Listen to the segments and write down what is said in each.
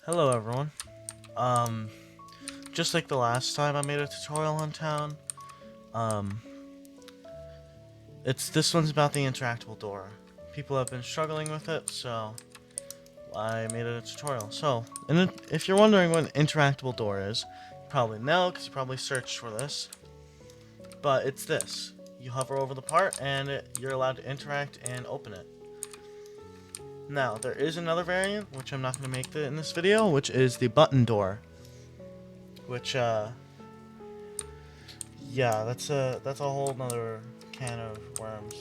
Hello everyone. Um, just like the last time I made a tutorial on town, um, this one's about the interactable door. People have been struggling with it, so I made a tutorial. So, if you're wondering what an interactable door is, you probably know because you probably searched for this. But it's this: you hover over the part, and you're allowed to interact and open it. Now, there is another variant, which I'm not going to make in this video, which is the button door, which yeah, that's a whole nother can of worms.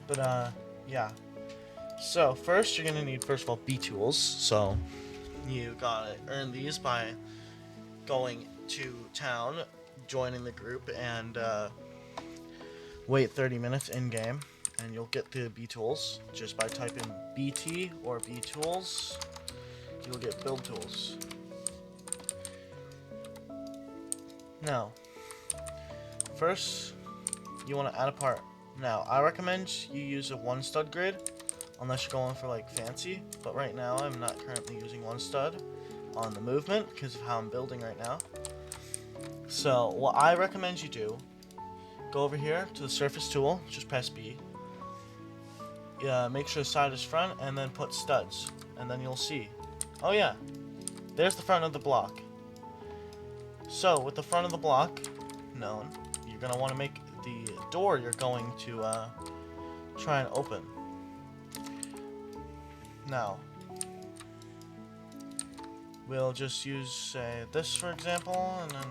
But yeah. So first you're gonna need first of all B tools. So you gotta earn these by going to town, joining the group, and wait 30 minutes in game, and you'll get the B tools just by typing BT or B tools. You'll get build tools. Now, first you want to add a part. Now, I recommend you use a one stud grid unless you're going for like fancy, but right now I'm not currently using one stud on the movement because of how I'm building right now. So what I recommend you do, go over here to the surface tool, just press B. Make sure the side is front and then put studs, and then you'll see, oh yeah, there's the front of the block. So with the front of the block known, you're going to want to make the door you're going to try and open. Now, we'll just use, say, this for example, and then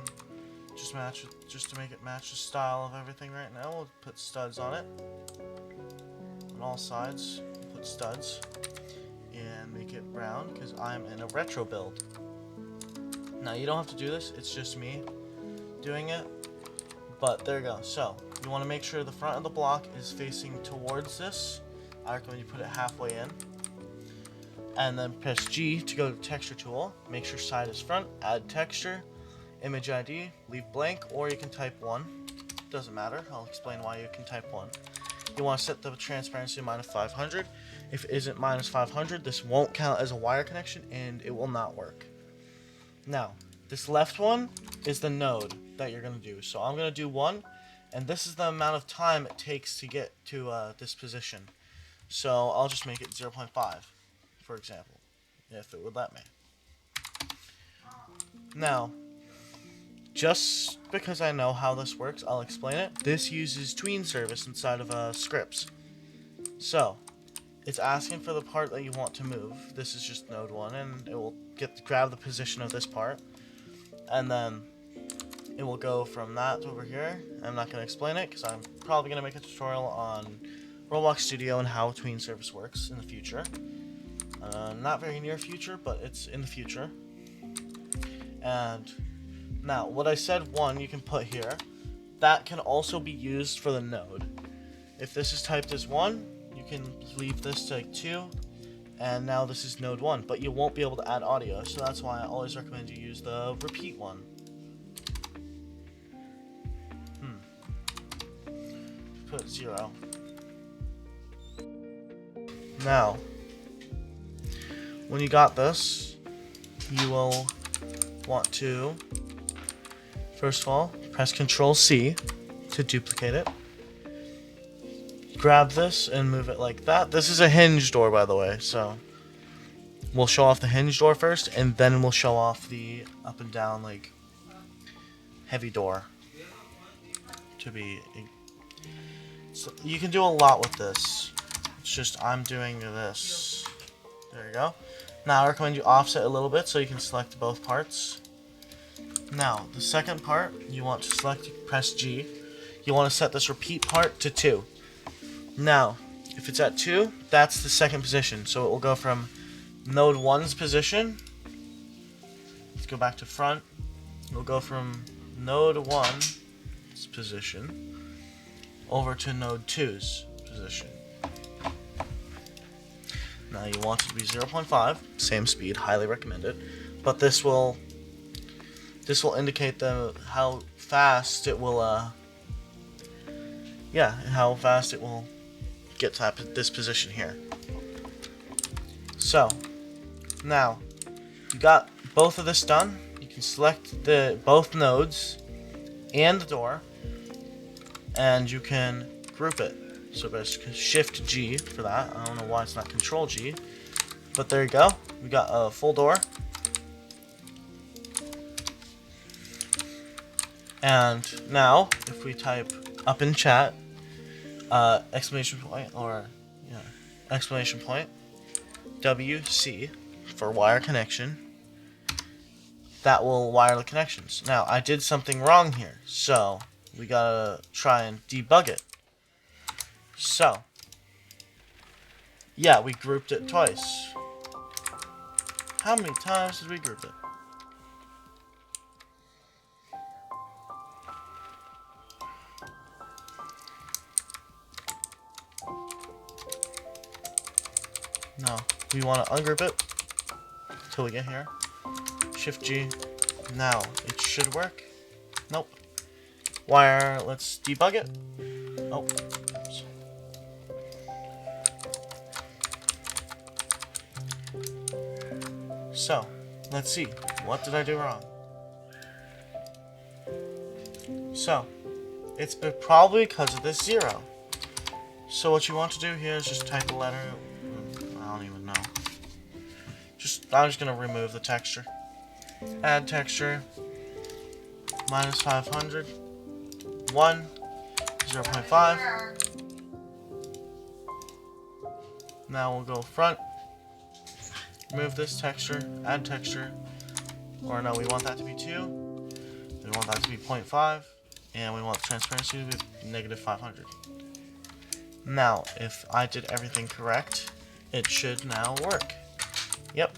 just to make it match the style of everything right now, we'll put studs on it. On all sides, we'll put studs, and make it brown, because I'm in a retro build. Now, you don't have to do this, it's just me doing it, but there you go. So, you want to make sure the front of the block is facing towards this. I recommend you put it halfway in. And then press G to go to texture tool. Make sure side is front, add texture, image ID, leave blank, or you can type 1. Doesn't matter, I'll explain why you can type 1. You want to set the transparency to -500. If it isn't -500, this won't count as a wire connection and it will not work. Now, this left one is the node that you're going to do. So I'm going to do 1, and this is the amount of time it takes to get to this position. So I'll just make it 0.5, for example, if it would let me. Now, just because I know how this works, I'll explain it. This uses tween service inside of scripts. So, it's asking for the part that you want to move. This is just node 1, and it will grab the position of this part, and then it will go from that to over here. I'm not going to explain it because I'm probably going to make a tutorial on Roblox Studio and how tween service works in the future. Not very near future, but it's in the future. And now, what I said 1 you can put here, that can also be used for the node. If this is typed as 1, you can leave this to like 2, and now this is node 1, but you won't be able to add audio, so that's why I always recommend you use the repeat one. Put 0. Now, when you got this, you will want to, first of all, press Ctrl C to duplicate it. Grab this and move it like that. This is a hinge door, by the way, so we'll show off the hinge door first, and then we'll show off the up and down, like, heavy door. So you can do a lot with this. It's just I'm doing this. There you go. Now I recommend you offset a little bit so you can select both parts. Now, the second part, you want to select, press G. You want to set this repeat part to 2. Now, if it's at 2, that's the second position. So it will go from node 1's position. Let's go back to front. It will go from node 1's position over to node 2's position. Now you want it to be 0.5, same speed, highly recommended. But this will indicate how fast it will get to this position here. So, now, you got both of this done. You can select both nodes and the door, and you can group it. So there's Shift G for that. I don't know why it's not Control G, but there you go. We got a full door. And now, if we type up in chat, exclamation point, or yeah, exclamation point, WC for wire connection, that will wire the connections. Now, I did something wrong here, so we gotta try and debug it. So, yeah, we grouped it twice. How many times did we group it? No, we want to ungroup it until we get here. Shift G. Now, it should work. Nope. Wire, let's debug it. Oh, oops. So, let's see. What did I do wrong? So, it's probably because of this 0. So what you want to do here is just type a letter. I don't even know. I'm just gonna remove the texture. Add texture. -500. 1. 0.5. Now we'll go front. Remove this texture. Add texture. Or no, we want that to be 2. We want that to be 0.5. And we want transparency to be -500. Now, if I did everything correct, it should now work. Yep.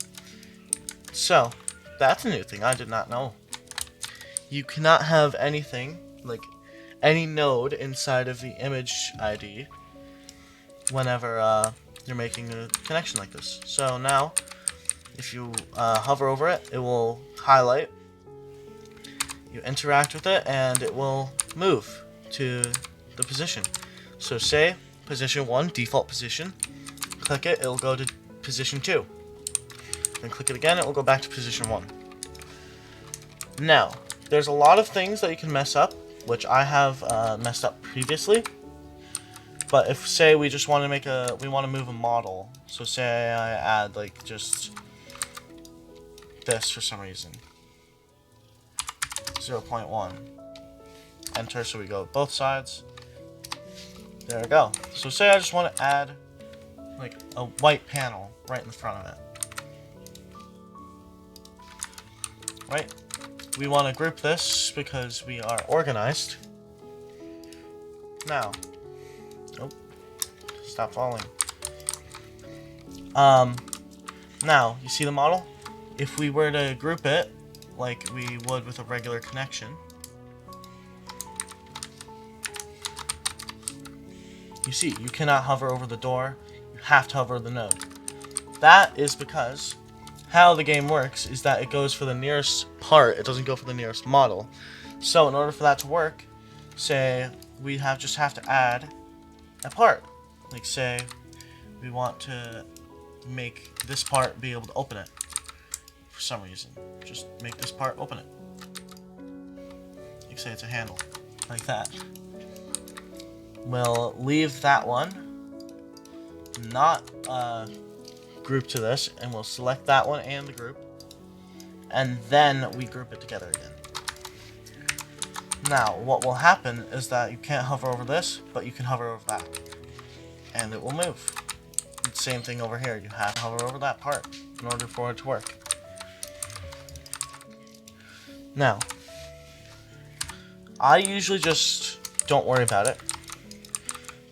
So, that's a new thing I did not know. You cannot have anything, like any node inside of the image ID whenever you're making a connection like this. So now, if you hover over it, it will highlight. You interact with it, and it will move to the position. So say, position 1, default position. Click it, it'll go to position 2. Then click it again, it will go back to position 1. Now, there's a lot of things that you can mess up, which I have messed up previously. But if, say, we just want to we want to move a model. So say I add, like, just this for some reason. 0.1. Enter, so we go both sides. There we go. So say I just want to add like a white panel right in the front of it. Right? We want to group this because we are organized. Now, oh, stop falling. Now, you see the model? If we were to group it like we would with a regular connection, you see, you cannot hover over the door, you have to hover over the node. That is because how the game works is that it goes for the nearest part, it doesn't go for the nearest model. So in order for that to work, say we just have to add a part. Like say we want to make this part be able to open it for some reason. Just make this part open it. Like say it's a handle, like that. We'll leave that one not grouped to this, and we'll select that one and the group, and then we group it together again. Now, what will happen is that you can't hover over this, but you can hover over that, and it will move. Same thing over here. You have to hover over that part in order for it to work. Now, I usually just don't worry about it.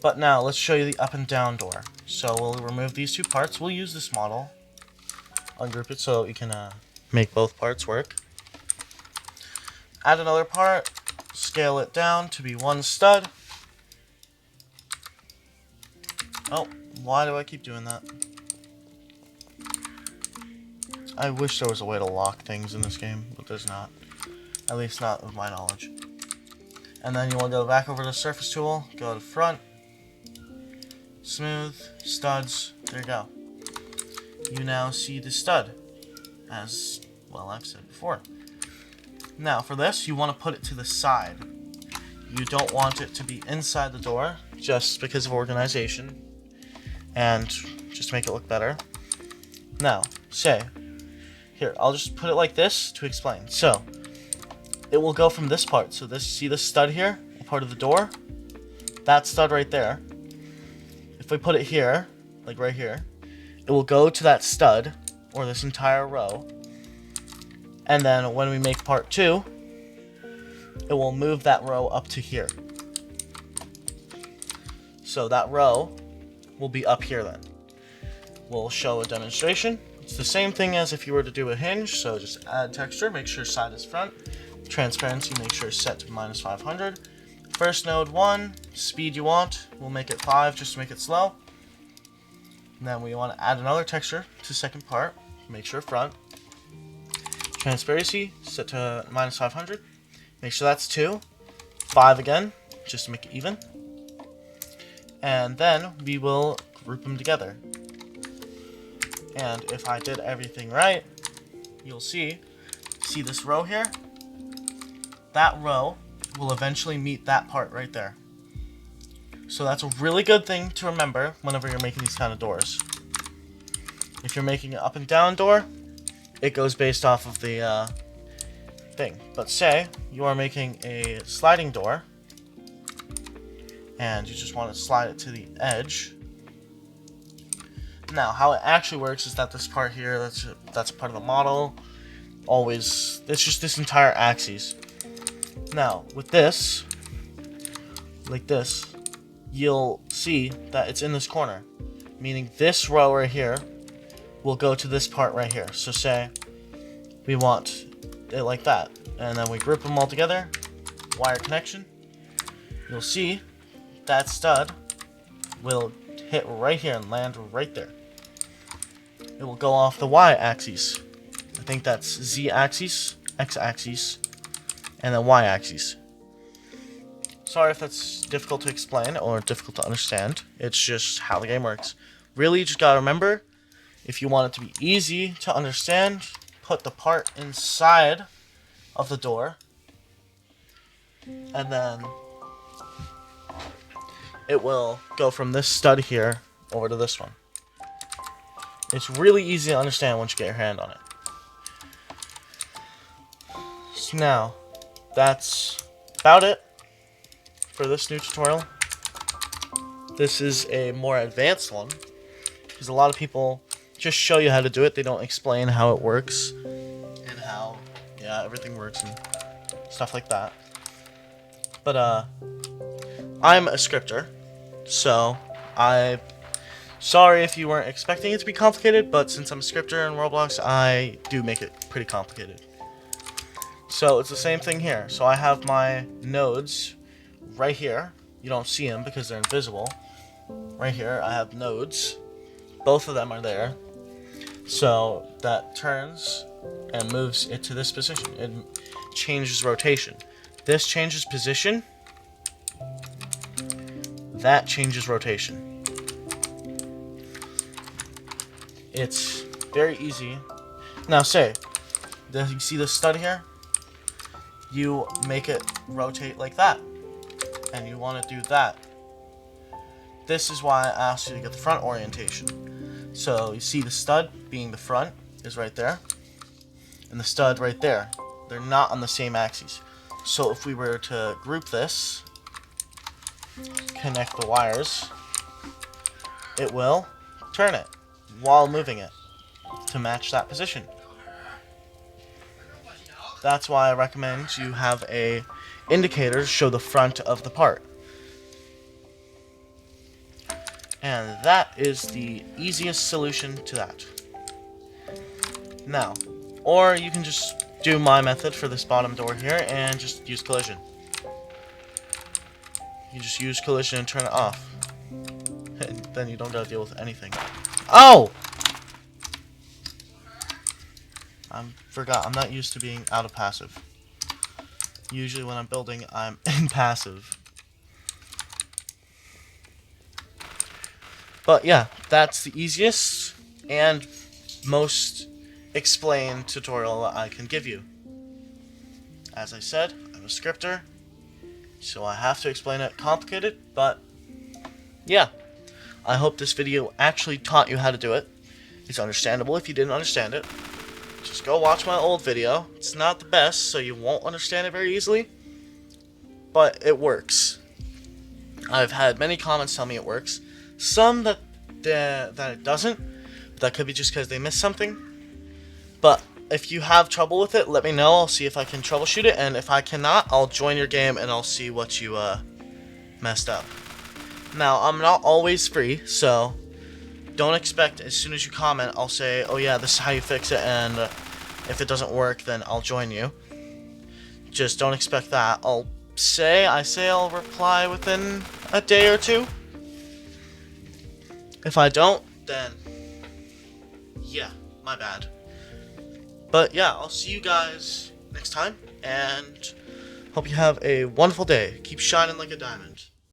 But now, let's show you the up and down door. So we'll remove these two parts. We'll use this model. Ungroup it so we can make both parts work. Add another part. Scale it down to be 1 stud. Oh, why do I keep doing that? I wish there was a way to lock things in this game, but there's not. At least not with my knowledge. And then you will go back over to the surface tool, go to front, smooth, studs, there you go. you now see the stud, as well I've said before. Now for this, you want to put it to the side. You don't want it to be inside the door, just because of organization, and just to make it look better. Now, here, I'll just put it like this to explain. So, it will go from this part. So see this stud here, a part of the door? That stud right there. If we put it here, like right here, it will go to that stud, or this entire row. And then when we make part 2, it will move that row up to here. So that row will be up here then. We'll show a demonstration. It's the same thing as if you were to do a hinge, so just add texture, make sure side is front. Transparency, make sure set to -500. First node 1, speed you want, we'll make it 5 just to make it slow. And then we want to add another texture to second part, make sure front. Transparency, set to -500. Make sure that's 2. 5 again, just to make it even. And then we will group them together. And if I did everything right, you'll see this row here? That row will eventually meet that part right there. So that's a really good thing to remember whenever you're making these kind of doors. If you're making an up and down door, it goes based off of the thing. But say you are making a sliding door, and you just want to slide it to the edge. Now, how it actually works is that this part here, that's part of the model, it's just this entire axis. Now, with this, like this, you'll see that it's in this corner, meaning this row right here will go to this part right here. So say we want it like that, and then we group them all together, wire connection, you'll see that stud will hit right here and land right there. It will go off the y-axis. I think that's z-axis, x-axis, and then y-axis. Sorry if that's difficult to explain or difficult to understand. It's just how the game works. Really, you just gotta remember, if you want it to be easy to understand, put the part inside of the door, and then it will go from this stud here over to this one. It's really easy to understand once you get your hand on it. So now, that's about it for this new tutorial. This is a more advanced one, because a lot of people just show you how to do it. They don't explain how it works, and how, everything works and stuff like that. But, I'm a scripter, so sorry if you weren't expecting it to be complicated, but since I'm a scripter in Roblox, I do make it pretty complicated. So it's the same thing here. So I have my nodes right here. You don't see them because they're invisible. Right here, I have nodes. Both of them are there. So that turns and moves it to this position. It changes rotation. This changes position. That changes rotation. It's very easy. Now you see this stud here? You make it rotate like that. And you want to do that. This is why I asked you to get the front orientation. So you see the stud being the front is right there. And the stud right there. They're not on the same axis. So if we were to group this, connect the wires, it will turn it while moving it to match that position. That's why I recommend you have a indicator to show the front of the part. And that is the easiest solution to that. Now, or you can just do my method for this bottom door here and just use collision. You just use collision and turn it off. And then you don't gotta deal with anything. Oh! I forgot, I'm not used to being out of passive. Usually when I'm building, I'm in passive. But yeah, that's the easiest and most explained tutorial I can give you. As I said, I'm a scripter, so I have to explain it complicated, but yeah. I hope this video actually taught you how to do it. It's understandable if you didn't understand it. Just go watch my old video. It's not the best, so you won't understand it very easily, but it works. I've had many comments tell me it works. Some that it doesn't. That could be just because they missed something. But if you have trouble with it, let me know. I'll see if I can troubleshoot it, and if I cannot, I'll join your game and I'll see what you messed up. Now, I'm not always free, so don't expect as soon as you comment, I'll say, oh yeah, this is how you fix it, and if it doesn't work, then I'll join you. Just don't expect that. I say I'll reply within a day or two. If I don't, then yeah, my bad. But yeah, I'll see you guys next time, and hope you have a wonderful day. Keep shining like a diamond.